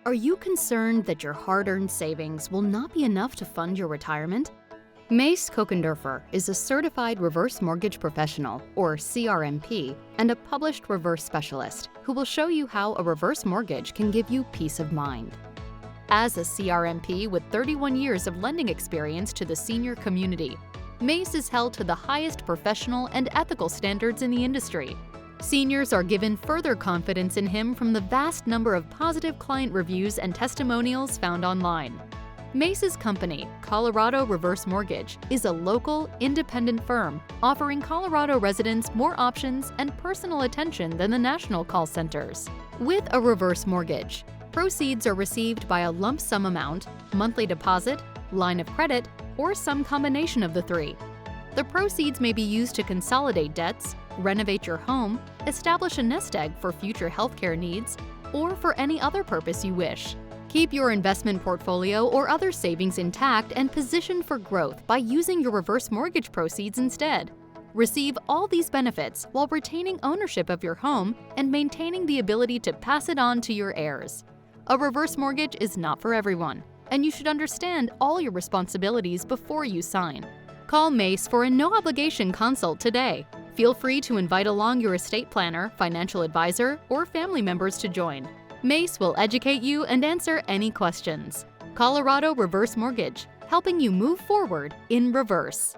Are you concerned that your hard-earned savings will not be enough to fund your retirement? Mace Kochenderfer is a certified reverse mortgage professional, or CRMP, and a published reverse specialist who will show you how a reverse mortgage can give you peace of mind. As a CRMP with 31 years of lending experience to the senior community, Mace is held to the highest professional and ethical standards in the industry. Seniors are given further confidence in him from the vast number of positive client reviews and testimonials found online. Mace's company, Colorado Reverse Mortgage, is a local, independent firm offering Colorado residents more options and personal attention than the national call centers. With a reverse mortgage, proceeds are received by a lump sum amount, monthly deposit, line of credit, or some combination of the three. The proceeds may be used to consolidate debts, renovate your home, establish a nest egg for future healthcare needs, or for any other purpose you wish. Keep your investment portfolio or other savings intact and positioned for growth by using your reverse mortgage proceeds instead. Receive all these benefits while retaining ownership of your home and maintaining the ability to pass it on to your heirs. A reverse mortgage is not for everyone, and you should understand all your responsibilities before you sign. Call Mace for a no-obligation consult today. Feel free to invite along your estate planner, financial advisor, or family members to join. Mace will educate you and answer any questions. Colorado Reverse Mortgage, helping you move forward in reverse.